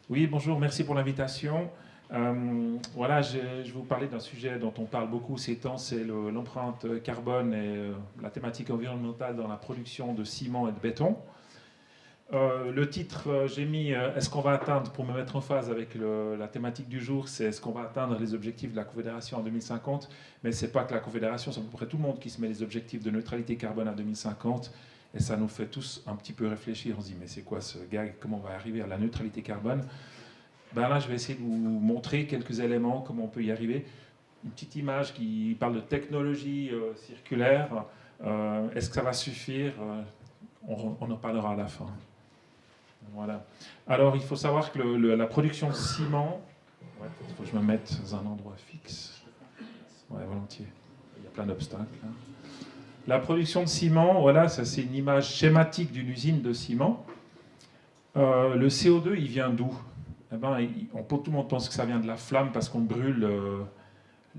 Oui, bonjour, merci pour l'invitation. Voilà, je vais vous parler d'un sujet dont on parle beaucoup ces temps, c'est l'empreinte carbone et la thématique environnementale dans la production de ciment et de béton. Le titre, j'ai mis est-ce qu'on va atteindre, pour me mettre en phase avec la thématique du jour, c'est est-ce qu'on va atteindre les objectifs de la Confédération en 2050, mais c'est pas que la Confédération, c'est à peu près tout le monde qui se met les objectifs de neutralité carbone à 2050, et ça nous fait tous un petit peu réfléchir. On se dit, mais c'est quoi ce gag, comment on va arriver à la neutralité carbone? Ben là, je vais essayer de vous montrer quelques éléments, comment on peut y arriver. Une petite image qui parle de technologie circulaire. Est-ce que ça va suffire? On en parlera à la fin. Voilà. Alors, il faut savoir que la production de ciment... Ouais, il faut que je me mette dans un endroit fixe. Ouais, volontiers. Il y a plein d'obstacles. Hein. La production de ciment, voilà, ça c'est une image schématique d'une usine de ciment. Le CO2, il vient d'où? Eh ben, tout le monde pense que ça vient de la flamme parce qu'on brûle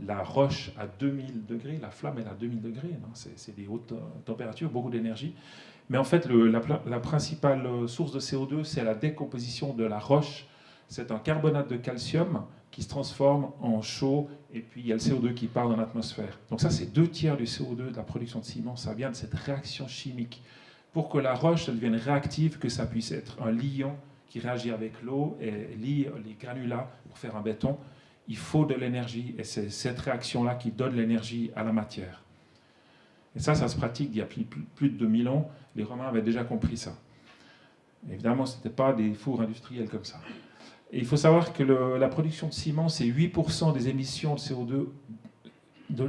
la roche à 2000 degrés. La flamme, elle est à 2000 degrés. C'est des hautes températures, beaucoup d'énergie. Mais en fait, la principale source de CO2, c'est la décomposition de la roche. C'est un carbonate de calcium qui se transforme en chaux, et puis il y a le CO2 qui part dans l'atmosphère. Donc ça, c'est 2 tiers du CO2 de la production de ciment. Ça vient de cette réaction chimique. Pour que la roche devienne réactive, que ça puisse être un liant qui réagit avec l'eau et lie les granulats pour faire un béton, il faut de l'énergie. Et c'est cette réaction-là qui donne l'énergie à la matière. Et ça se pratique il y a plus de 2000 ans. Les Romains avaient déjà compris ça. Évidemment, ce n'était pas des fours industriels comme ça. Et il faut savoir que la production de ciment, c'est 8% des émissions de CO2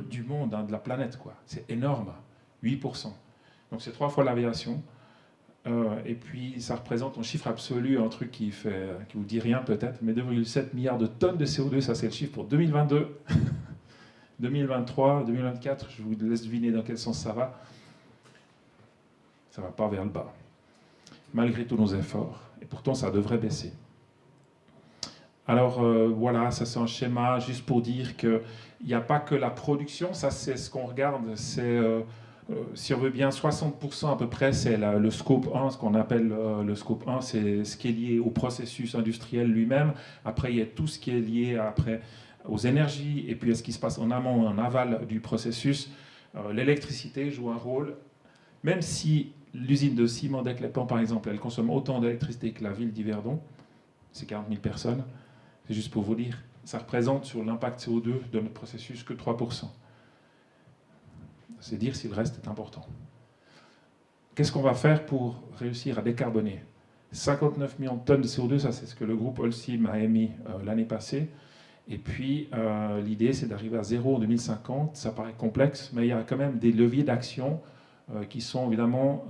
du monde, hein, de la planète, quoi. C'est énorme, 8%. Donc c'est 3 fois l'aviation. Et puis ça représente en chiffre absolu un truc qui vous dit rien peut-être, mais 2,7 milliards de tonnes de CO2, ça c'est le chiffre pour 2022. 2023, 2024, je vous laisse deviner dans quel sens ça va. Ça ne va pas vers le bas, malgré tous nos efforts. Et pourtant, ça devrait baisser. Alors voilà, ça c'est un schéma juste pour dire qu'il n'y a pas que la production, ça c'est ce qu'on regarde, c'est... si on veut bien, 60% à peu près, c'est le scope 1, ce qu'on appelle le scope 1, c'est ce qui est lié au processus industriel lui-même. Après, il y a tout ce qui est lié après aux énergies, et puis à ce qui se passe en amont et en aval du processus. L'électricité joue un rôle, même si l'usine de ciment d'Eclépan, par exemple, elle consomme autant d'électricité que la ville d'Yverdon, c'est 40 000 personnes, c'est juste pour vous dire, ça représente sur l'impact CO2 de notre processus que 3%. C'est dire si le reste est important. Qu'est-ce qu'on va faire pour réussir à décarboner? 59 millions de tonnes de CO2, ça c'est ce que le groupe Holcim a émis l'année passée. Et puis l'idée c'est d'arriver à zéro en 2050. Ça paraît complexe, mais il y a quand même des leviers d'action qui sont évidemment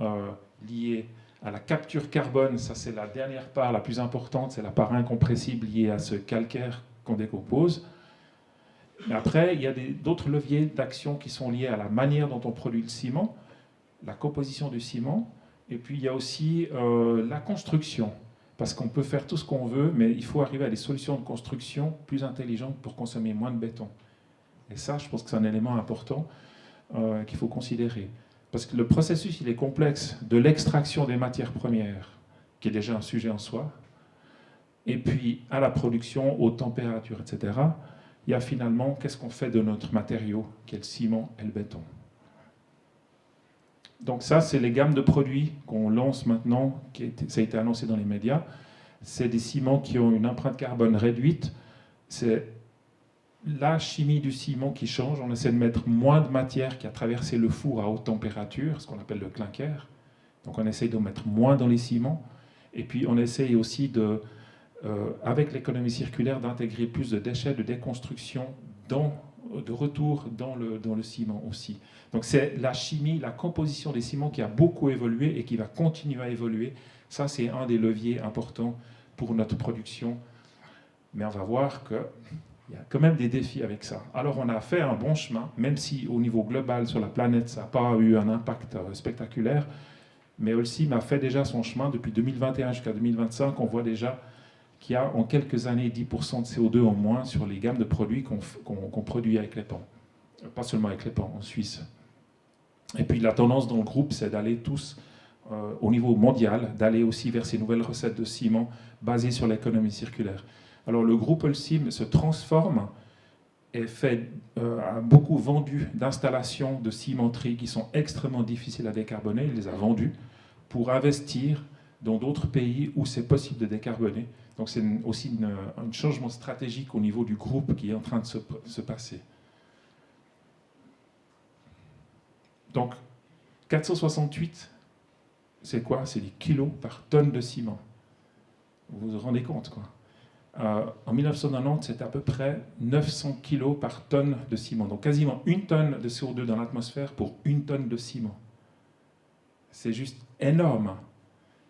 liés à la capture carbone. Ça c'est la dernière part la plus importante, c'est la part incompressible liée à ce calcaire qu'on décompose. Mais après, il y a d'autres leviers d'action qui sont liés à la manière dont on produit le ciment, la composition du ciment, et puis il y a aussi la construction. Parce qu'on peut faire tout ce qu'on veut, mais il faut arriver à des solutions de construction plus intelligentes pour consommer moins de béton. Et ça, je pense que c'est un élément important qu'il faut considérer. Parce que le processus, il est complexe, de l'extraction des matières premières, qui est déjà un sujet en soi, et puis à la production, aux températures, etc., il y a finalement qu'est-ce qu'on fait de notre matériau, qui est le ciment et le béton. Donc ça, c'est les gammes de produits qu'on lance maintenant, ça a été annoncé dans les médias. C'est des ciments qui ont une empreinte carbone réduite. C'est la chimie du ciment qui change. On essaie de mettre moins de matière qui a traversé le four à haute température, ce qu'on appelle le clinker. Donc on essaie de mettre moins dans les ciments. Et puis on essaye aussi avec l'économie circulaire, d'intégrer plus de déchets de déconstruction de retour dans le ciment aussi. Donc c'est la chimie, la composition des ciments qui a beaucoup évolué et qui va continuer à évoluer. Ça, c'est un des leviers importants pour notre production. Mais on va voir qu'il y a quand même des défis avec ça. Alors on a fait un bon chemin, même si au niveau global sur la planète, ça n'a pas eu un impact spectaculaire. Mais Holcim a fait déjà son chemin depuis 2021 jusqu'à 2025. On voit déjà qu'il y a en quelques années 10% de CO2 en moins sur les gammes de produits qu'on produit avec les pans. Pas seulement avec les pans, en Suisse. Et puis la tendance dans le groupe, c'est d'aller tous au niveau mondial d'aller aussi vers ces nouvelles recettes de ciment basées sur l'économie circulaire. Alors le groupe Holcim se transforme et a beaucoup vendu d'installations de cimenterie qui sont extrêmement difficiles à décarboner. Il les a vendues pour investir dans d'autres pays où c'est possible de décarboner. Donc c'est aussi un changement stratégique au niveau du groupe qui est en train de se passer. Donc 468, c'est quoi? C'est des kilos par tonne de ciment. Vous vous rendez compte, quoi. En 1990, c'était à peu près 900 kilos par tonne de ciment. Donc quasiment une tonne de CO2 dans l'atmosphère pour une tonne de ciment. C'est juste énorme.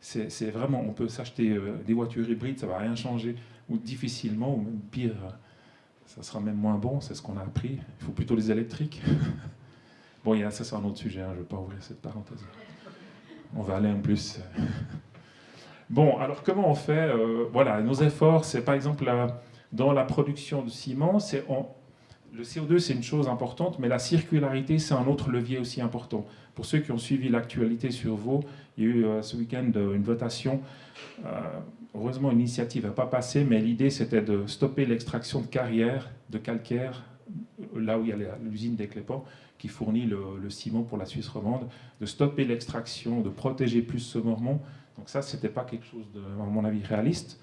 C'est vraiment, on peut s'acheter des voitures hybrides, ça ne va rien changer, ou difficilement, ou même pire, ça sera même moins bon, c'est ce qu'on a appris. Il faut plutôt les électriques. Bon, ça c'est un autre sujet, hein, je ne vais pas ouvrir cette parenthèse. On va aller en plus. Bon, alors comment on fait voilà, nos efforts, c'est par exemple dans la production de ciment, le CO2 c'est une chose importante, mais la circularité c'est un autre levier aussi important. Pour ceux qui ont suivi l'actualité sur Vaud, il y a eu ce week-end une votation. Heureusement, l'initiative n'a pas passé, mais l'idée c'était de stopper l'extraction de carrières, de calcaire, là où il y a l'usine des Clépans, qui fournit le ciment pour la Suisse romande, de stopper l'extraction, de protéger plus ce mormon. Donc ça, ce n'était pas quelque chose, à mon avis, réaliste.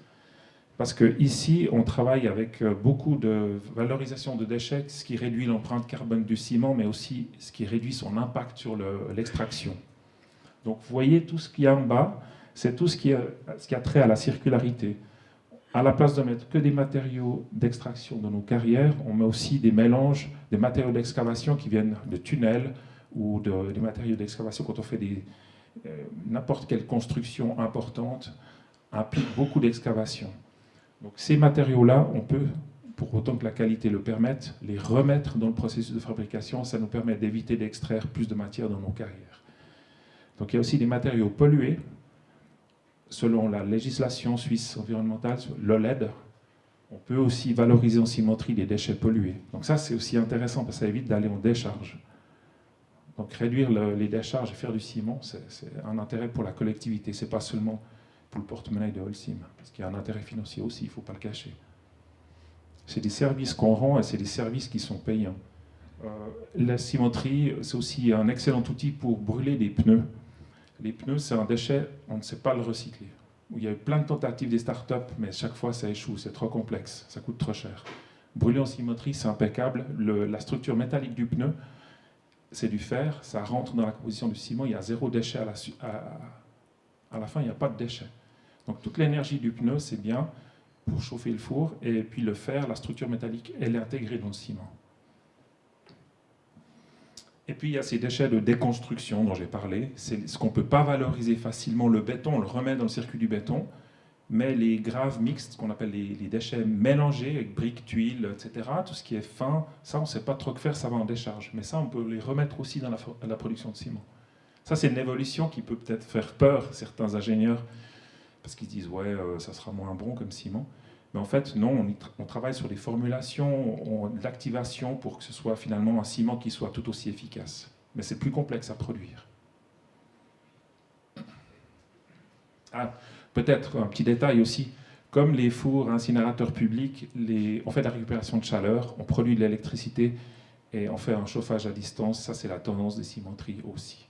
Parce qu'ici, on travaille avec beaucoup de valorisation de déchets, ce qui réduit l'empreinte carbone du ciment, mais aussi ce qui réduit son impact sur l'extraction. Donc vous voyez, tout ce qu'il y a en bas, c'est tout ce qui a trait à la circularité. À la place de mettre que des matériaux d'extraction dans nos carrières, on met aussi des mélanges, des matériaux d'excavation qui viennent de tunnels ou des matériaux d'excavation quand on fait n'importe quelle construction importante implique beaucoup d'excavation. Donc ces matériaux-là, on peut, pour autant que la qualité le permette, les remettre dans le processus de fabrication. Ça nous permet d'éviter d'extraire plus de matière dans nos carrières. Donc il y a aussi des matériaux pollués. Selon la législation suisse environnementale, l'OLED, on peut aussi valoriser en cimenterie des déchets pollués. Donc ça, c'est aussi intéressant parce que ça évite d'aller en décharge. Donc réduire les décharges et faire du ciment, c'est un intérêt pour la collectivité. Ce n'est pas seulement pour le porte-monnaie de Holcim, parce qu'il y a un intérêt financier aussi, il ne faut pas le cacher. C'est des services qu'on rend et c'est des services qui sont payants. La cimenterie, c'est aussi un excellent outil pour brûler des pneus. Les pneus, c'est un déchet, on ne sait pas le recycler. Il y a eu plein de tentatives des startups, mais chaque fois ça échoue, c'est trop complexe, ça coûte trop cher. Brûler en cimenterie, c'est impeccable. La structure métallique du pneu, c'est du fer, ça rentre dans la composition du ciment, il y a zéro déchet à la fin, il n'y a pas de déchet. Donc toute l'énergie du pneu, c'est bien pour chauffer le four, et puis le fer, la structure métallique, elle est intégrée dans le ciment. Et puis il y a ces déchets de déconstruction dont j'ai parlé, c'est ce qu'on ne peut pas valoriser facilement. Le béton, on le remet dans le circuit du béton, mais les graves mixtes, ce qu'on appelle les déchets mélangés avec briques, tuiles, etc., tout ce qui est fin, ça on ne sait pas trop que faire, ça va en décharge. Mais ça on peut les remettre aussi dans la production de ciment. Ça c'est une évolution qui peut peut-être faire peur certains ingénieurs, parce qu'ils se disent ouais, ça sera moins bon comme ciment. Mais en fait, non, on travaille sur des formulations, de l'activation pour que ce soit finalement un ciment qui soit tout aussi efficace. Mais c'est plus complexe à produire. Ah, peut-être un petit détail aussi, comme les fours incinérateurs publics, on fait de la récupération de chaleur, on produit de l'électricité et on fait un chauffage à distance. Ça, c'est la tendance des cimenteries aussi.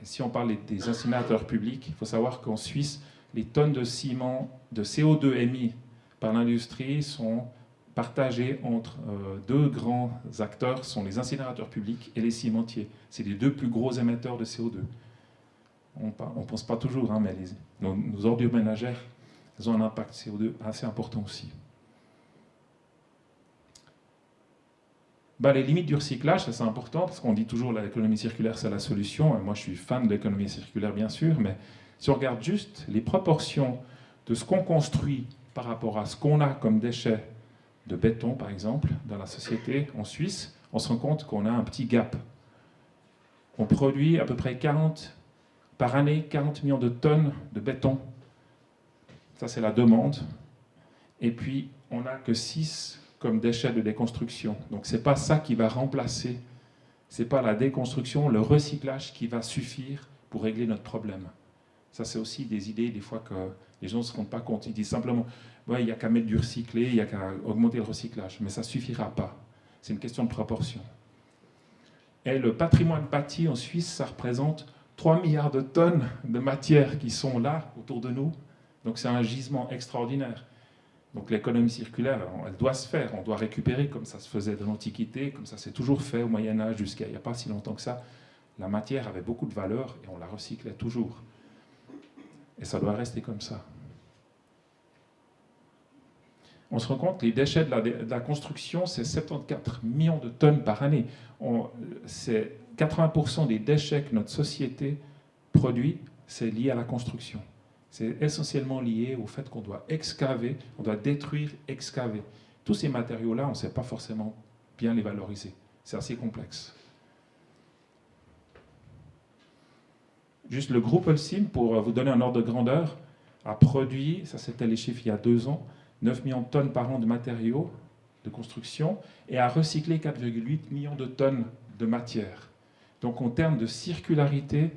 Et si on parle des incinérateurs publics, il faut savoir qu'en Suisse, les tonnes de ciment, de CO2 émis par l'industrie sont partagées entre deux grands acteurs, sont les incinérateurs publics et les cimentiers. C'est les deux plus gros émetteurs de CO2. On ne pense pas toujours, hein, mais nos ordures ménagères, elles ont un impact CO2 assez important aussi. Les limites du recyclage, ça c'est important, parce qu'on dit toujours que l'économie circulaire c'est la solution, et moi je suis fan de l'économie circulaire bien sûr, mais si on regarde juste les proportions de ce qu'on construit par rapport à ce qu'on a comme déchets de béton, par exemple, dans la société en Suisse, on se rend compte qu'on a un petit gap. On produit à peu près par année 40 millions de tonnes de béton. Ça, c'est la demande. Et puis, on n'a que 6 comme déchets de déconstruction. Donc, ce n'est pas ça qui va remplacer, ce n'est pas la déconstruction, le recyclage qui va suffire pour régler notre problème. Ça, c'est aussi des idées, des fois, que les gens ne se rendent pas compte. Ils disent simplement, ouais, il n'y a qu'à mettre du recyclé, il n'y a qu'à augmenter le recyclage. Mais ça ne suffira pas. C'est une question de proportion. Et le patrimoine bâti en Suisse, ça représente 3 milliards de tonnes de matière qui sont là, autour de nous. Donc c'est un gisement extraordinaire. Donc l'économie circulaire, elle doit se faire. On doit récupérer comme ça se faisait dans l'Antiquité, comme ça s'est toujours fait au Moyen-Âge jusqu'à il n'y a pas si longtemps que ça. La matière avait beaucoup de valeur et on la recyclait toujours. Et ça doit rester comme ça. On se rend compte que les déchets de la construction, c'est 74 millions de tonnes par année. C'est 80% des déchets que notre société produit, c'est lié à la construction. C'est essentiellement lié au fait qu'on doit excaver, on doit détruire, excaver. Tous ces matériaux-là, on ne sait pas forcément bien les valoriser. C'est assez complexe. Juste le groupe Holcim, pour vous donner un ordre de grandeur, a produit, ça c'était les chiffres il y a 2 ans, 9 millions de tonnes par an de matériaux de construction et a recyclé 4,8 millions de tonnes de matière. Donc en termes de circularité,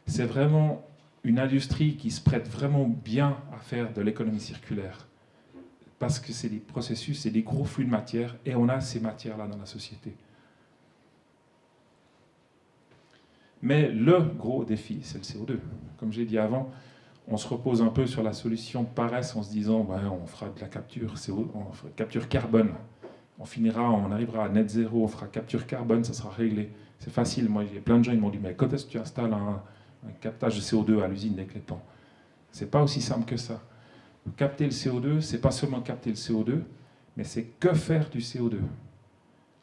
c'est vraiment une industrie qui se prête vraiment bien à faire de l'économie circulaire. Parce que c'est des processus, c'est des gros flux de matière et on a ces matières-là dans la société. Mais le gros défi, c'est le CO2. Comme j'ai dit avant, on se repose un peu sur la solution de paresse en se disant ouais, on fera de la capture, on fera capture carbone. On arrivera à net zéro, on fera capture carbone, ça sera réglé. C'est facile. Moi, il y a plein de gens qui m'ont dit mais quand est-ce que tu installes un captage de CO2 à l'usine d'Éclétan? C'est pas aussi simple que ça. Capter le CO2, c'est pas seulement capter le CO2, mais c'est que faire du CO2.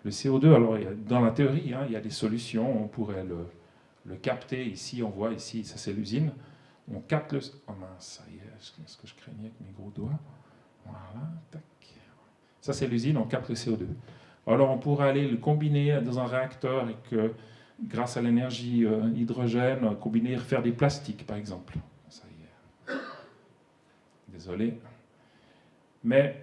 Le CO2, alors dans la théorie, il y a des solutions. On pourrait le capter ici, on voit ici, ça c'est l'usine. On capte le... Oh mince, ça y est, ce que je craignais avec mes gros doigts. Voilà, tac. Ça c'est l'usine, on capte le CO2. Alors on pourrait aller le combiner dans un réacteur et que, grâce à l'énergie hydrogène, combiner, faire des plastiques par exemple. Ça y est. Désolé. Mais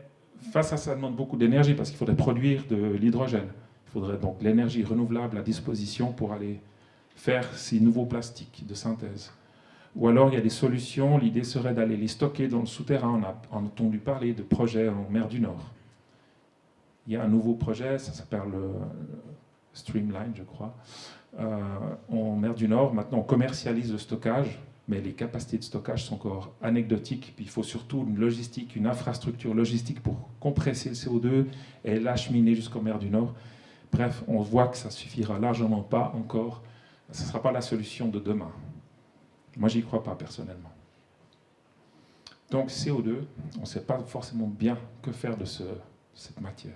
face à ça, ça demande beaucoup d'énergie parce qu'il faudrait produire de l'hydrogène. Il faudrait donc l'énergie renouvelable à disposition pour aller faire ces nouveaux plastiques de synthèse. Ou alors il y a des solutions, l'idée serait d'aller les stocker dans le souterrain. On a entendu parler de projets en mer du Nord. Il y a un nouveau projet, ça s'appelle le Streamline, je crois, en mer du Nord. Maintenant, on commercialise le stockage, mais les capacités de stockage sont encore anecdotiques. Puis il faut surtout une logistique, une infrastructure logistique pour compresser le CO2 et l'acheminer jusqu'en mer du Nord. Bref, on voit que ça ne suffira largement pas encore. Ce ne sera pas la solution de demain. Moi, j'y crois pas personnellement. Donc CO2, on ne sait pas forcément bien que faire de cette matière.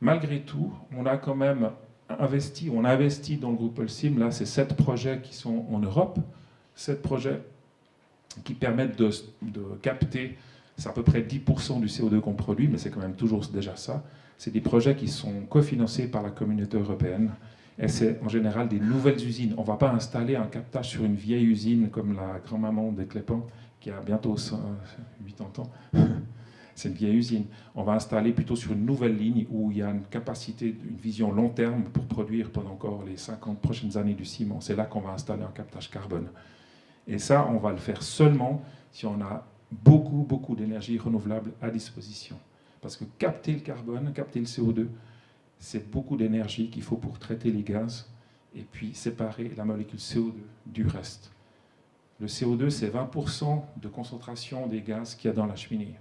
Malgré tout, on a quand même investi, on a investi dans le groupe Holcim, là c'est 7 projets qui sont en Europe, 7 projets qui permettent de capter, c'est à peu près 10% du CO2 qu'on produit, mais c'est quand même toujours déjà ça. C'est des projets qui sont cofinancés par la communauté européenne. Et c'est en général des nouvelles usines. On ne va pas installer un captage sur une vieille usine comme la grand-maman d'Éclétan, qui a bientôt 80 ans. C'est une vieille usine. On va installer plutôt sur une nouvelle ligne où il y a une capacité, une vision long terme pour produire pendant encore les 50 prochaines années du ciment. C'est là qu'on va installer un captage carbone. Et ça, on va le faire seulement si on a beaucoup, beaucoup d'énergie renouvelable à disposition. Parce que capter le carbone, capter le CO2, c'est beaucoup d'énergie qu'il faut pour traiter les gaz et puis séparer la molécule CO2 du reste. Le CO2, c'est 20% de concentration des gaz qu'il y a dans la cheminée.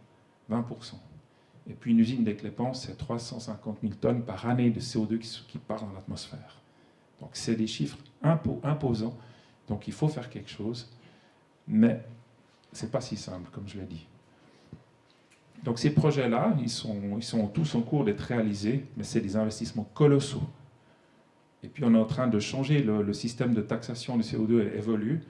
20%. Et puis une usine d'Éclétan, c'est 350 000 tonnes par année de CO2 qui part dans l'atmosphère. Donc c'est des chiffres imposants. Donc il faut faire quelque chose, mais ce n'est pas si simple, comme je l'ai dit. Donc ces projets-là, ils sont tous en cours d'être réalisés, mais c'est des investissements colossaux. Et puis on est en train de changer, le système de taxation du CO2 évolue.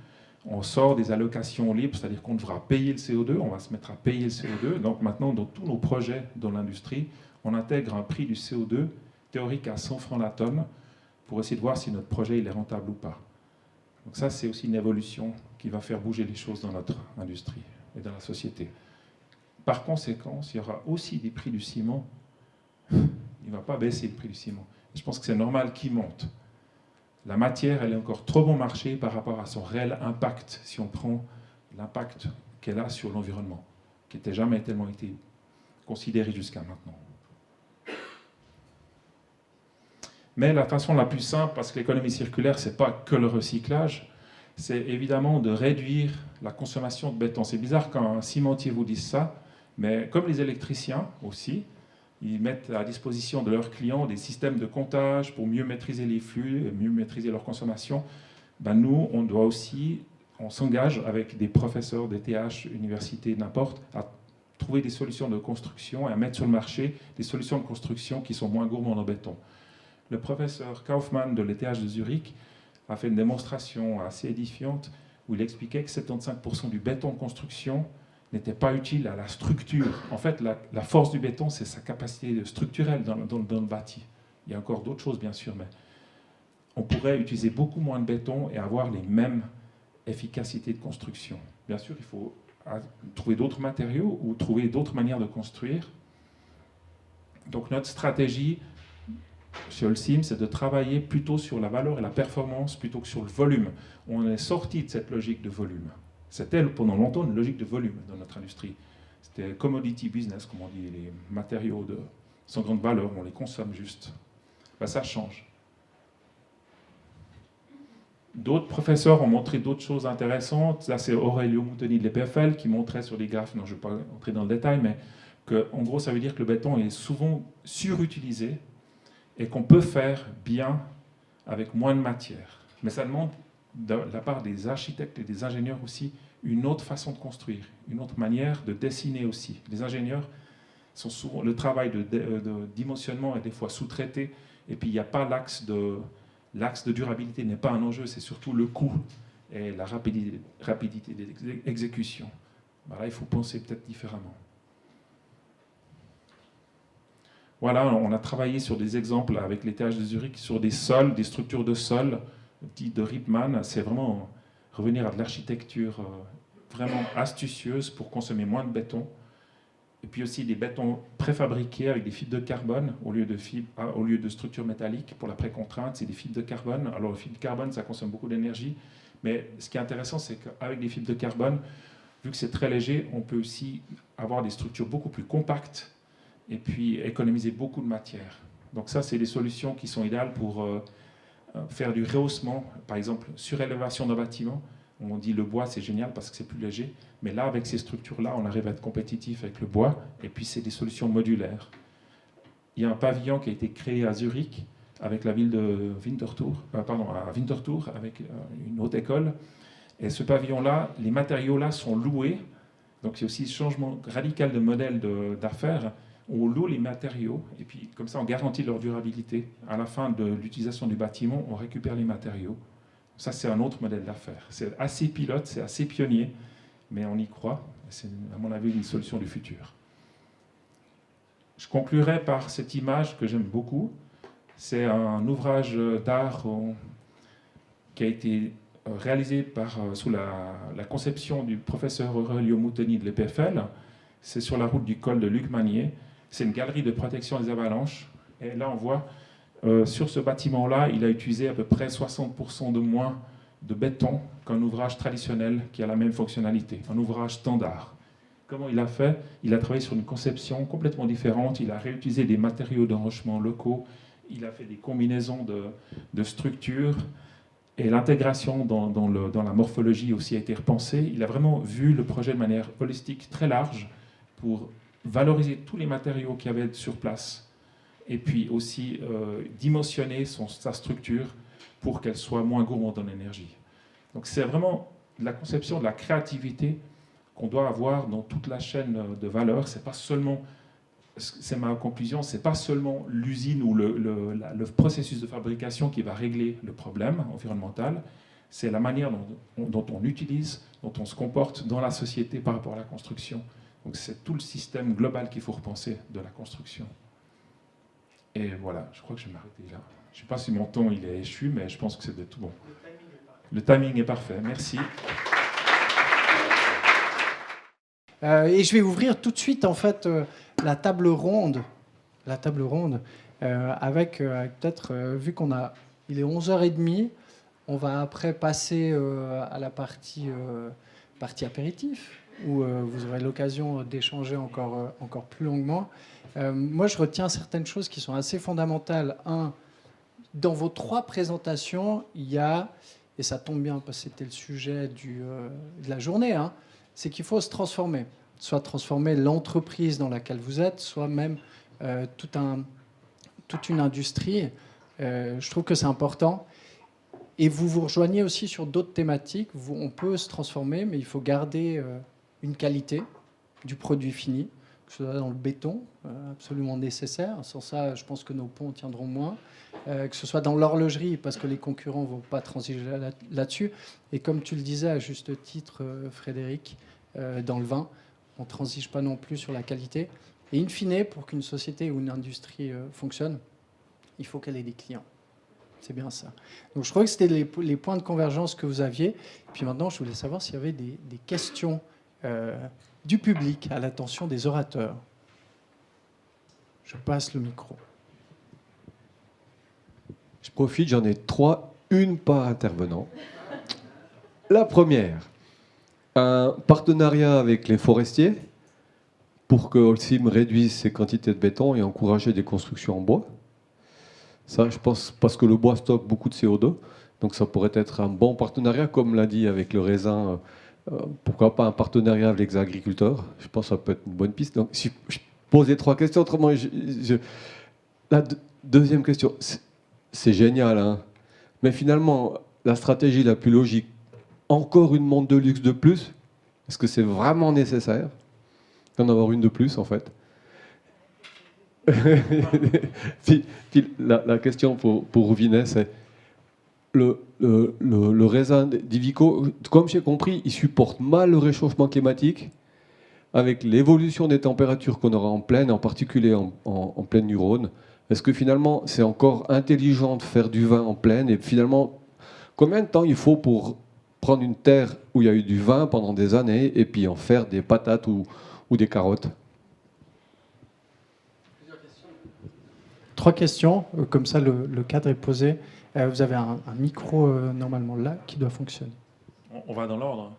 On sort des allocations libres, c'est-à-dire qu'on devra payer le CO2, on va se mettre à payer le CO2. Donc maintenant, dans tous nos projets dans l'industrie, on intègre un prix du CO2 théorique à 100 francs la tonne pour essayer de voir si notre projet il est rentable ou pas. Donc ça, c'est aussi une évolution qui va faire bouger les choses dans notre industrie et dans la société. Par conséquent, il y aura aussi des prix du ciment. Il ne va pas baisser le prix du ciment. Je pense que c'est normal qu'il monte. La matière, elle est encore trop bon marché par rapport à son réel impact, si on prend l'impact qu'elle a sur l'environnement, qui n'était jamais tellement été considéré jusqu'à maintenant. Mais la façon la plus simple, parce que l'économie circulaire, ce n'est pas que le recyclage, c'est évidemment de réduire la consommation de béton. C'est bizarre quand un cimentier vous dise ça, mais comme les électriciens aussi, ils mettent à disposition de leurs clients des systèmes de comptage pour mieux maîtriser les flux, mieux maîtriser leur consommation. Ben nous, on doit aussi, on s'engage avec des professeurs, des TH, universités, n'importe, à trouver des solutions de construction et à mettre sur le marché des solutions de construction qui sont moins gourmandes en béton. Le professeur Kaufmann de l'ETH de Zurich a fait une démonstration assez édifiante où il expliquait que 75% du béton de construction n'était pas utile à la structure. En fait, la force du béton, c'est sa capacité structurelle dans le bâti. Il y a encore d'autres choses, bien sûr, mais on pourrait utiliser beaucoup moins de béton et avoir les mêmes efficacités de construction. Bien sûr, il faut trouver d'autres matériaux ou trouver d'autres manières de construire. Donc notre stratégie chez Holcim, c'est de travailler plutôt sur la valeur et la performance plutôt que sur le volume. On est sorti de cette logique de volume. C'était pendant longtemps une logique de volume dans notre industrie. C'était commodity business, comme on dit, les matériaux sans grande valeur, on les consomme juste. Ben, ça change. D'autres professeurs ont montré d'autres choses intéressantes. Là, c'est Aurelio Moutoni de l'EPFL qui montrait sur les graphes, non, je ne vais pas entrer dans le détail, mais qu'en gros, ça veut dire que le béton est souvent surutilisé et qu'on peut faire bien avec moins de matière. Mais ça demande, de la part des architectes et des ingénieurs aussi, une autre façon de construire, une autre manière de dessiner aussi. Les ingénieurs sont souvent... Le travail de dimensionnement est des fois sous-traité, et puis il n'y a pas l'axe de durabilité n'est pas un enjeu, c'est surtout le coût et la rapidité d'exécution. Là, il faut penser peut-être différemment. Voilà, on a travaillé sur des exemples avec les TH de Zurich, sur des sols, des structures de sol, dites de Rippmann. C'est vraiment revenir à de l'architecture vraiment astucieuse pour consommer moins de béton. Et puis aussi des bétons préfabriqués avec des fibres de carbone au lieu de structures métalliques. Pour la précontrainte, c'est des fibres de carbone. Alors, les fibres de carbone, ça consomme beaucoup d'énergie. Mais ce qui est intéressant, c'est qu'avec des fibres de carbone, vu que c'est très léger, on peut aussi avoir des structures beaucoup plus compactes et puis économiser beaucoup de matière. Donc ça, c'est des solutions qui sont idéales pour faire du rehaussement. Par exemple, surélévation d'un bâtiment. On dit le bois, c'est génial parce que c'est plus léger. Mais là, avec ces structures-là, on arrive à être compétitif avec le bois. Et puis, c'est des solutions modulaires. Il y a un pavillon qui a été créé à Zurich avec la ville de Winterthur, à Winterthur, avec une haute école. Et ce pavillon-là, les matériaux-là sont loués. Donc, c'est aussi un changement radical de modèle d'affaires. On loue les matériaux et puis, comme ça, on garantit leur durabilité. À la fin de l'utilisation du bâtiment, on récupère les matériaux. Ça, c'est un autre modèle d'affaires. C'est assez pilote, c'est assez pionnier, mais on y croit. C'est, à mon avis, une solution du futur. Je conclurai par cette image que j'aime beaucoup. C'est un ouvrage d'art qui a été réalisé sous la conception du professeur Aurelio Moutoni de l'EPFL. C'est sur la route du col de Lugmanier. C'est une galerie de protection des avalanches. Et là, on voit... sur ce bâtiment-là, il a utilisé à peu près 60% de moins de béton qu'un ouvrage traditionnel qui a la même fonctionnalité, un ouvrage standard. Comment il a fait? Il a travaillé sur une conception complètement différente, il a réutilisé des matériaux d'enrochement locaux, il a fait des combinaisons de structures, et l'intégration dans la morphologie aussi a été repensée. Il a vraiment vu le projet de manière holistique, très large, pour valoriser tous les matériaux qu'il y avait sur place, et puis aussi dimensionner sa structure pour qu'elle soit moins gourmande en énergie. Donc c'est vraiment la conception de la créativité qu'on doit avoir dans toute la chaîne de valeur. C'est pas seulement, c'est ma conclusion, c'est pas seulement l'usine ou le processus de fabrication qui va régler le problème environnemental, c'est la manière dont on utilise, dont on se comporte dans la société par rapport à la construction. Donc c'est tout le système global qu'il faut repenser de la construction. Et voilà, je crois que je vais m'arrêter là. Je ne sais pas si mon ton il est échu, mais je pense que c'est tout bon. Le timing est parfait. Merci. Et je vais ouvrir tout de suite en fait la table ronde. Avec peut-être, vu qu'on a Il est 11h30. On va après passer à la partie apéritif, où vous aurez l'occasion d'échanger encore plus longuement. Moi, je retiens certaines choses qui sont assez fondamentales. Un, dans vos 3 présentations, il y a, et ça tombe bien parce que c'était le sujet de la journée, hein, c'est qu'il faut se transformer. Soit transformer l'entreprise dans laquelle vous êtes, soit même toute une industrie. Je trouve que c'est important. Et vous vous rejoignez aussi sur d'autres thématiques. On peut se transformer, mais il faut garder une qualité du produit fini, que ce soit dans le béton, absolument nécessaire. Sans ça, je pense que nos ponts tiendront moins. Que ce soit dans l'horlogerie, parce que les concurrents ne vont pas transiger là-dessus. Et comme tu le disais à juste titre, Frédéric, dans le vin, on ne transige pas non plus sur la qualité. Et in fine, pour qu'une société ou une industrie fonctionne, il faut qu'elle ait des clients. C'est bien ça. Donc je crois que c'était les points de convergence que vous aviez. Et puis maintenant, je voulais savoir s'il y avait des questions du public à l'attention des orateurs. Je passe le micro. Je profite, j'en ai 3, une par intervenant. La première, un partenariat avec les forestiers pour que Holcim réduise ses quantités de béton et encourager des constructions en bois. Ça, je pense, parce que le bois stocke beaucoup de CO2, donc ça pourrait être un bon partenariat, comme l'a dit avec le raisin. Pourquoi pas un partenariat avec les agriculteurs? Je pense que ça peut être une bonne piste. Donc, si je posais 3 questions, autrement, la deuxième question, c'est génial, hein, mais finalement, la stratégie la plus logique, encore une montre de luxe de plus, est-ce que c'est vraiment nécessaire d'en avoir une de plus, en fait? puis la question pour Rouvinet, c'est le raisin d'Ivico, comme j'ai compris, il supporte mal le réchauffement climatique avec l'évolution des températures qu'on aura en plaine, en particulier en plaine du Rhône. Est-ce que finalement, c'est encore intelligent de faire du vin en plaine? Et finalement, combien de temps il faut pour prendre une terre où il y a eu du vin pendant des années et puis en faire des patates ou des carottes? 3 questions, comme ça le cadre est posé. Vous avez un micro normalement là qui doit fonctionner. On va dans l'ordre.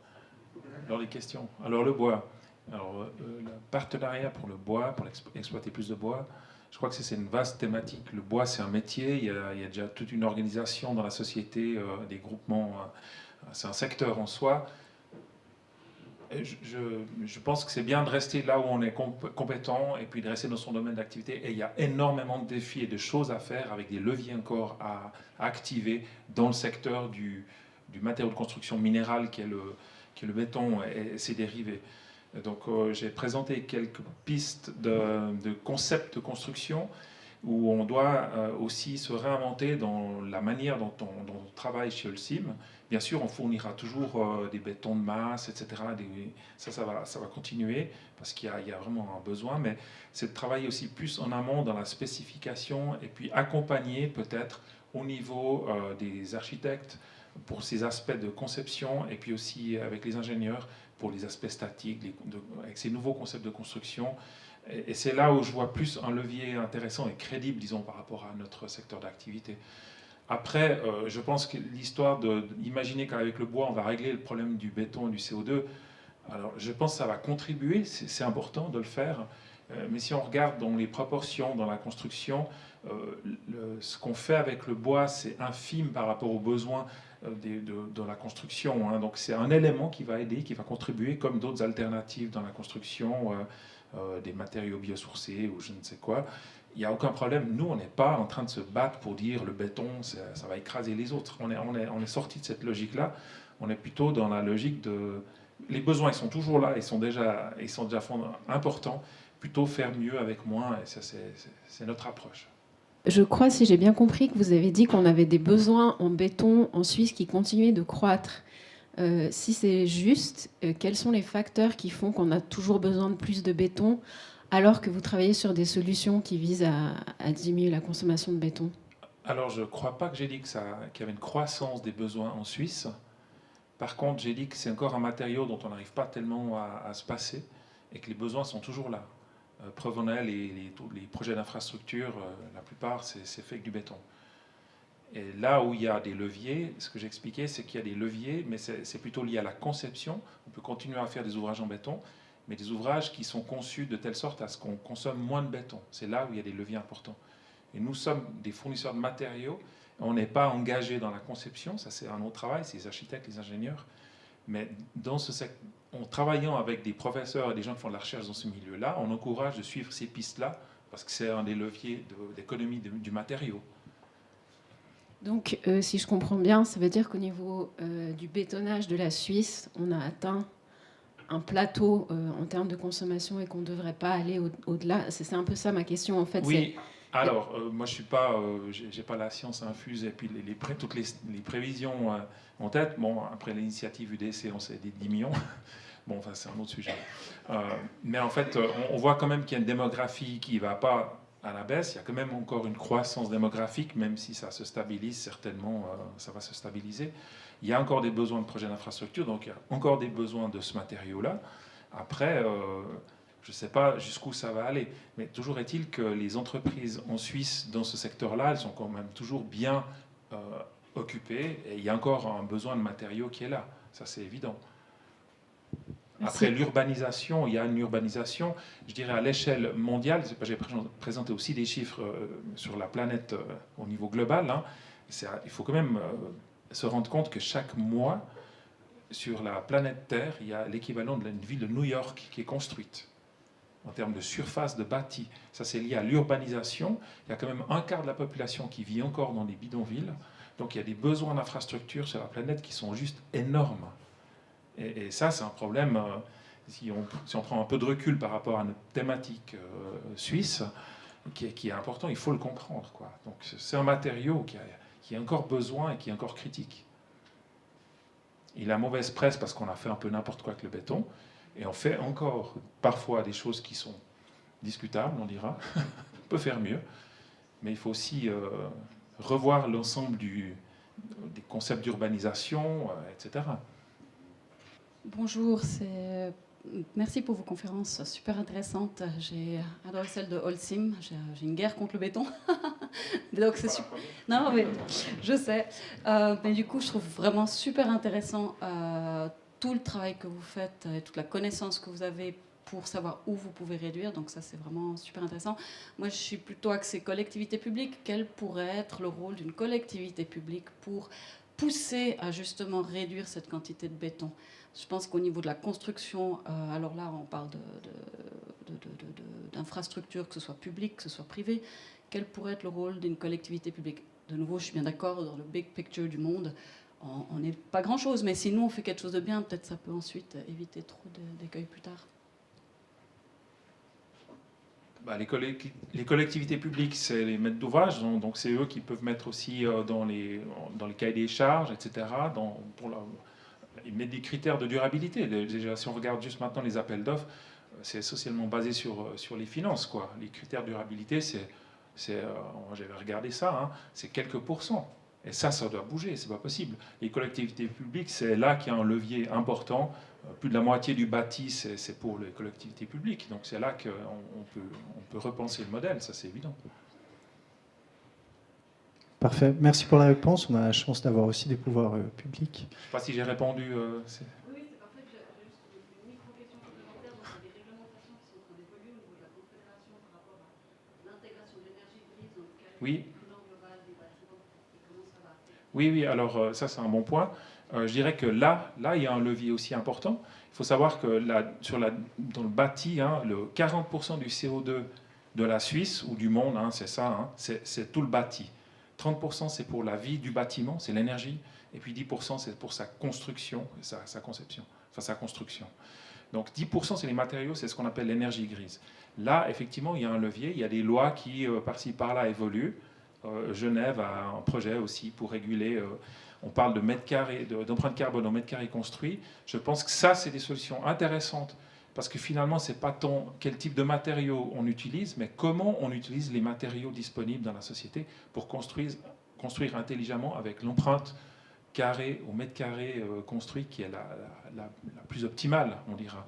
Alors les questions. Alors le bois. Alors le partenariat pour le bois, pour exploiter plus de bois, je crois que c'est une vaste thématique. Le bois, c'est un métier. Il y a déjà toute une organisation dans la société, des groupements. C'est un secteur en soi. Je pense que c'est bien de rester là où on est compétent et puis de rester dans son domaine d'activité. Et il y a énormément de défis et de choses à faire avec des leviers encore à activer dans le secteur du matériau de construction minérale qui est le béton et ses dérivés. Donc j'ai présenté quelques pistes de concepts de construction où on doit aussi se réinventer dans la manière dont on travaille chez Holcim. Bien sûr, on fournira toujours des bétons de masse, etc. Ça va continuer parce qu'il y a vraiment un besoin, mais c'est de travailler aussi plus en amont dans la spécification et puis accompagner peut-être au niveau des architectes pour ces aspects de conception et puis aussi avec les ingénieurs pour les aspects statiques, avec ces nouveaux concepts de construction. Et c'est là où je vois plus un levier intéressant et crédible, disons, par rapport à notre secteur d'activité. Après, je pense que l'histoire d'imaginer qu'avec le bois, on va régler le problème du béton et du CO2, alors je pense que ça va contribuer, c'est important de le faire, mais si on regarde dans les proportions dans la construction, ce qu'on fait avec le bois, c'est infime par rapport aux besoins de la construction. Hein. Donc c'est un élément qui va aider, qui va contribuer, comme d'autres alternatives dans la construction, des matériaux biosourcés ou je ne sais quoi. Il n'y a aucun problème. Nous, on n'est pas en train de se battre pour dire le béton, ça va écraser les autres. On est sorti de cette logique-là. On est plutôt dans la logique de... Les besoins, ils sont toujours là, ils sont déjà importants. Plutôt faire mieux avec moins, et ça, c'est notre approche. Je crois, si j'ai bien compris, que vous avez dit qu'on avait des besoins en béton en Suisse qui continuaient de croître. Si c'est juste, quels sont les facteurs qui font qu'on a toujours besoin de plus de béton alors que vous travaillez sur des solutions qui visent à diminuer la consommation de béton? Alors, je ne crois pas que j'ai dit qu'il y avait une croissance des besoins en Suisse. Par contre, j'ai dit que c'est encore un matériau dont on n'arrive pas tellement à se passer et que les besoins sont toujours là. Preuve en est, les projets d'infrastructure, la plupart, c'est fait avec du béton. Et là où il y a des leviers, ce que j'expliquais, c'est qu'il y a des leviers, mais c'est plutôt lié à la conception. On peut continuer à faire des ouvrages en béton, mais des ouvrages qui sont conçus de telle sorte à ce qu'on consomme moins de béton. C'est là où il y a des leviers importants. Et nous sommes des fournisseurs de matériaux. On n'est pas engagé dans la conception, ça c'est un autre travail, c'est les architectes, les ingénieurs. Mais en travaillant avec des professeurs et des gens qui font de la recherche dans ce milieu-là, on encourage de suivre ces pistes-là, parce que c'est un des leviers d'économie du matériau. Donc, si je comprends bien, ça veut dire qu'au niveau du bétonnage de la Suisse, on a atteint un plateau en termes de consommation et qu'on ne devrait pas aller au-delà. C'est un peu ça ma question, en fait. Oui, alors, moi, je suis pas, j'ai pas la science infuse et puis toutes les prévisions en tête. Bon, après l'initiative UDC, on sait des 10 millions. Bon, enfin, c'est un autre sujet. Mais en fait, on voit quand même qu'il y a une démographie qui ne va pas à la baisse. Il y a quand même encore une croissance démographique, même si ça se stabilise, certainement, ça va se stabiliser. Il y a encore des besoins de projets d'infrastructure, donc il y a encore des besoins de ce matériau-là. Après, je ne sais pas jusqu'où ça va aller, mais toujours est-il que les entreprises en Suisse, dans ce secteur-là, elles sont quand même toujours bien occupées, et il y a encore un besoin de matériaux qui est là, ça c'est évident. Après l'urbanisation, il y a une urbanisation, je dirais à l'échelle mondiale. J'ai présenté aussi des chiffres sur la planète au niveau global. Hein. Il faut quand même se rendre compte que chaque mois, sur la planète Terre, il y a l'équivalent d'une ville de New York qui est construite en termes de surface de bâti. Ça, c'est lié à l'urbanisation. Il y a quand même un quart de la population qui vit encore dans des bidonvilles. Donc il y a des besoins d'infrastructures sur la planète qui sont juste énormes. Et ça, c'est un problème, si on prend un peu de recul par rapport à notre thématique suisse, qui est important, il faut le comprendre, quoi. Donc c'est un matériau qui a encore besoin et qui est encore critique. Il a mauvaise presse parce qu'on a fait un peu n'importe quoi avec le béton, et on fait encore parfois des choses qui sont discutables, on dira. On peut faire mieux, mais il faut aussi revoir l'ensemble des concepts d'urbanisation, etc. Bonjour, merci pour vos conférences super intéressantes. J'ai adoré celle de Holcim. J'ai une guerre contre le béton. Donc c'est super. Non, mais je sais. Mais du coup, je trouve vraiment super intéressant tout le travail que vous faites et toute la connaissance que vous avez pour savoir où vous pouvez réduire. Donc ça, c'est vraiment super intéressant. Moi, je suis plutôt axée collectivité publique. Quel pourrait être le rôle d'une collectivité publique pour pousser à justement réduire cette quantité de béton? Je pense qu'au niveau de la construction, alors là, on parle d'infrastructures, que ce soit publiques, que ce soit privées. Quel pourrait être le rôle d'une collectivité publique? De nouveau, je suis bien d'accord, dans le big picture du monde, on n'est pas grand-chose. Mais si nous, on fait quelque chose de bien, peut-être ça peut ensuite éviter trop d'écueils plus tard. Bah, les collectivités publiques, c'est les maîtres d'ouvrage, donc c'est eux qui peuvent mettre aussi dans les cahiers des charges, etc., ils mettent des critères de durabilité. Déjà, si on regarde juste maintenant les appels d'offres, c'est essentiellement basé sur les finances, quoi. Les critères de durabilité, j'avais regardé ça, hein, c'est quelques pourcents. Et ça doit bouger, c'est pas possible. Les collectivités publiques, c'est là qu'il y a un levier important. Plus de la moitié du bâti, c'est pour les collectivités publiques. Donc c'est là qu'on peut repenser le modèle, ça c'est évident. Parfait. Merci pour la réponse. On a la chance d'avoir aussi des pouvoirs publics. Je ne sais pas si j'ai répondu. Oui, c'est parfait. J'ai juste une micro-question complémentaire. Donc, il y a des réglementations qui sont en train d'évoluer au niveau de la Confédération par rapport à l'intégration de l'énergie grise dans le cadre du plan global des bâtiments et comment ça va affecter. Oui, alors ça c'est un bon point. Je dirais que là, il y a un levier aussi important. Il faut savoir que dans le bâti, hein, le 40% du CO2 de la Suisse ou du monde, hein, c'est ça, hein, c'est tout le bâti. 30% c'est pour la vie du bâtiment, c'est l'énergie, et puis 10% c'est pour sa construction, sa conception, enfin sa construction. Donc 10% c'est les matériaux, c'est ce qu'on appelle l'énergie grise. Là, effectivement, il y a un levier, il y a des lois qui, par-ci, par-là, évoluent. Genève a un projet aussi pour réguler, on parle de mètres carrés, d'empreinte carbone au mètre carré construit. Je pense que ça, c'est des solutions intéressantes, parce que finalement, ce n'est pas tant quel type de matériaux on utilise, mais comment on utilise les matériaux disponibles dans la société pour construire intelligemment avec l'empreinte carré au mètre carré construit qui est la plus optimale, on dira.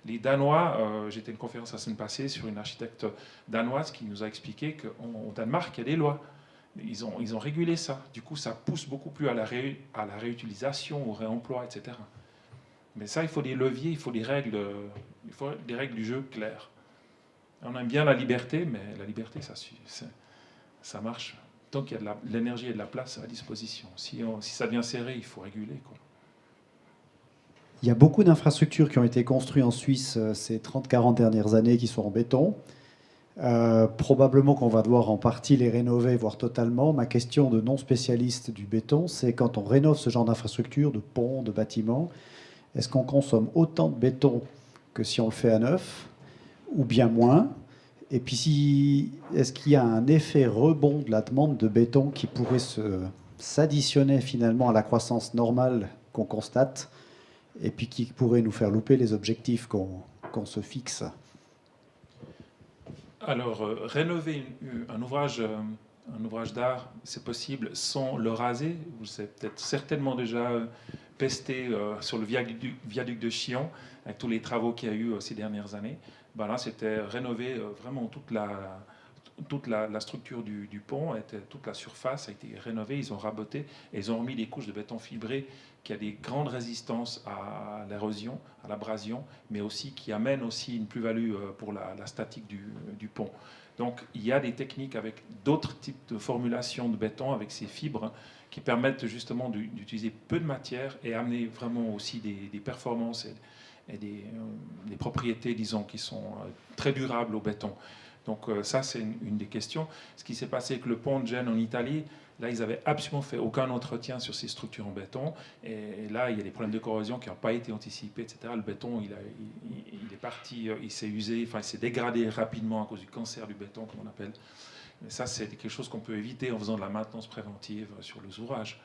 Les Danois, j'étais à une conférence la semaine passée sur une architecte danoise qui nous a expliqué qu'au Danemark, il y a des lois. Ils ont régulé ça. Du coup, ça pousse beaucoup plus à la réutilisation, au réemploi, etc. Mais ça, il faut des leviers, il faut des règles du jeu claires. On aime bien la liberté, mais la liberté, ça marche tant qu'il y a de l'énergie et de la place à disposition. Si ça devient serré, il faut réguler, quoi. Il y a beaucoup d'infrastructures qui ont été construites en Suisse ces 30-40 dernières années qui sont en béton. Probablement qu'on va devoir en partie les rénover, voire totalement. Ma question de non-spécialiste du béton, c'est quand on rénove ce genre d'infrastructure, de ponts, de bâtiments, est-ce qu'on consomme autant de béton que si on le fait à neuf, ou bien moins? Et puis, est-ce qu'il y a un effet rebond de la demande de béton qui pourrait s'additionner finalement à la croissance normale qu'on constate, et puis qui pourrait nous faire louper les objectifs qu'on se fixe? Alors, rénover un ouvrage d'art, c'est possible sans le raser. Vous avez peut-être certainement déjà pesté sur le viaduc de Chillon, avec tous les travaux qu'il y a eu ces dernières années. Ben là, c'était rénover vraiment toute la structure du pont, toute la surface a été rénovée, ils ont raboté et ils ont remis des couches de béton fibré qui a des grandes résistances à l'érosion, à l'abrasion, mais aussi qui amènent aussi une plus-value pour la statique du pont. Donc il y a des techniques avec d'autres types de formulations de béton avec ces fibres qui permettent justement d'utiliser peu de matière et amener vraiment aussi des performances et des propriétés, disons, qui sont très durables au béton. Donc ça, c'est une des questions. Ce qui s'est passé avec le pont de Gênes en Italie, là, ils n'avaient absolument fait aucun entretien sur ces structures en béton. Et là, il y a des problèmes de corrosion qui n'ont pas été anticipés, etc. Le béton, il est parti, il s'est usé, enfin, il s'est dégradé rapidement à cause du cancer du béton, comme on appelle. Mais ça, c'est quelque chose qu'on peut éviter en faisant de la maintenance préventive sur les ouvrages.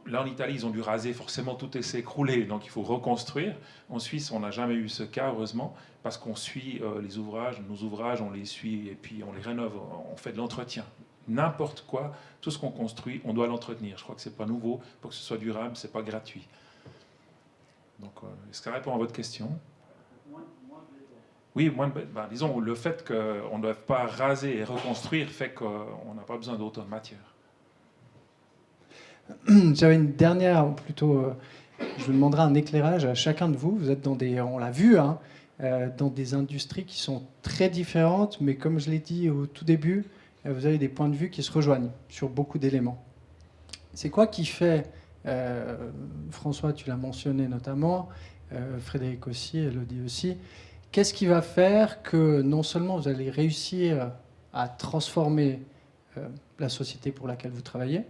Là, en Italie, ils ont dû raser, forcément, tout s'est écroulé, donc il faut reconstruire. En Suisse, on n'a jamais eu ce cas, heureusement, parce qu'on suit les ouvrages, nos ouvrages, on les suit et puis on les rénove, on fait de l'entretien. N'importe quoi, tout ce qu'on construit, on doit l'entretenir. Je crois que ce n'est pas nouveau, pour que ce soit durable, ce n'est pas gratuit. Donc, est-ce que ça répond à votre question? Oui, disons, le fait qu'on ne doit pas raser et reconstruire fait qu'on n'a pas besoin d'autant de matière. J'avais une dernière, ou plutôt, je vous demanderai un éclairage à chacun de vous. Vous êtes dans on l'a vu, hein, dans des industries qui sont très différentes, mais comme je l'ai dit au tout début, vous avez des points de vue qui se rejoignent sur beaucoup d'éléments. C'est quoi qui fait, François, tu l'as mentionné notamment, Frédéric aussi, Elodie aussi, qu'est-ce qui va faire que non seulement vous allez réussir à transformer la société pour laquelle vous travaillez,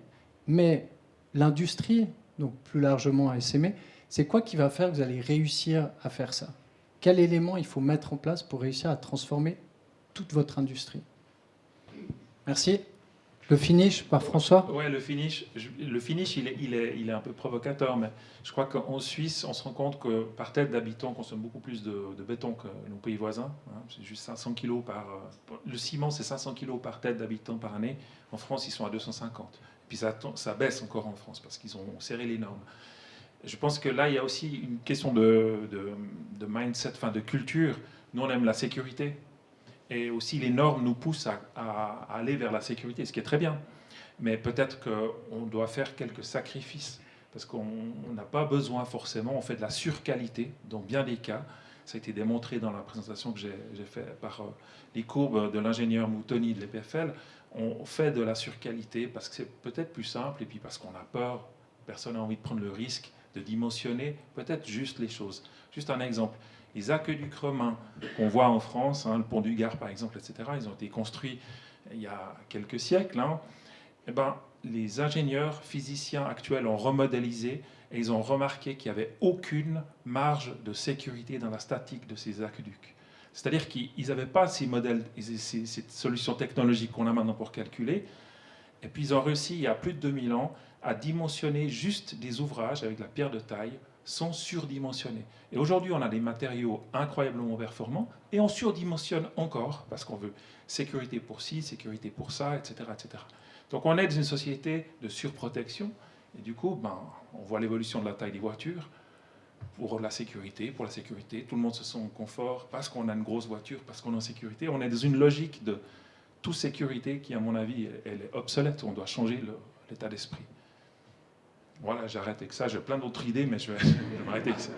mais l'industrie, donc plus largement à SME, c'est quoi qui va faire que vous allez réussir à faire ça? Quel élément il faut mettre en place pour réussir à transformer toute votre industrie? Merci. Le finish par François. Ouais, le finish, il est un peu provocateur, mais je crois qu'en Suisse, on se rend compte que par tête d'habitant, on consomme beaucoup plus de béton que nos pays voisins. Hein. C'est juste 500 kg par... le ciment, c'est 500 kg par tête d'habitant par année. En France, ils sont à 250. Puis ça baisse encore en France parce qu'ils ont serré les normes. Je pense que là, il y a aussi une question de mindset, enfin de culture. Nous, on aime la sécurité. Et aussi, les normes nous poussent à aller vers la sécurité, ce qui est très bien. Mais peut-être qu'on doit faire quelques sacrifices, parce qu'on n'a pas besoin forcément, on fait de la surqualité dans bien des cas. Ça a été démontré dans la présentation que j'ai faite par les courbes de l'ingénieur Moutoni de l'EPFL. On fait de la surqualité parce que c'est peut-être plus simple, et puis parce qu'on a peur, personne n'a envie de prendre le risque de dimensionner peut-être juste les choses. Juste un exemple. Les aqueducs romains qu'on voit en France, hein, le pont du Gard par exemple, etc., ils ont été construits il y a quelques siècles. Hein. Eh ben, les ingénieurs physiciens actuels ont remodélisé et ils ont remarqué qu'il n'y avait aucune marge de sécurité dans la statique de ces aqueducs. C'est-à-dire qu'ils n'avaient pas ces modèles, ces solutions technologiques qu'on a maintenant pour calculer. Et puis ils ont réussi, il y a plus de 2000 ans, à dimensionner juste des ouvrages avec de la pierre de taille sans surdimensionner. Et aujourd'hui, on a des matériaux incroyablement performants et on surdimensionne encore parce qu'on veut sécurité pour ci, sécurité pour ça, etc., etc. Donc on est dans une société de surprotection et du coup, on voit l'évolution de la taille des voitures pour la sécurité, tout le monde se sent en confort parce qu'on a une grosse voiture, parce qu'on est en sécurité. On est dans une logique toute sécurité qui, à mon avis, elle est obsolète. On doit changer l'état d'esprit. Voilà, j'arrête avec ça. J'ai plein d'autres idées, mais je vais m'arrêter avec ça.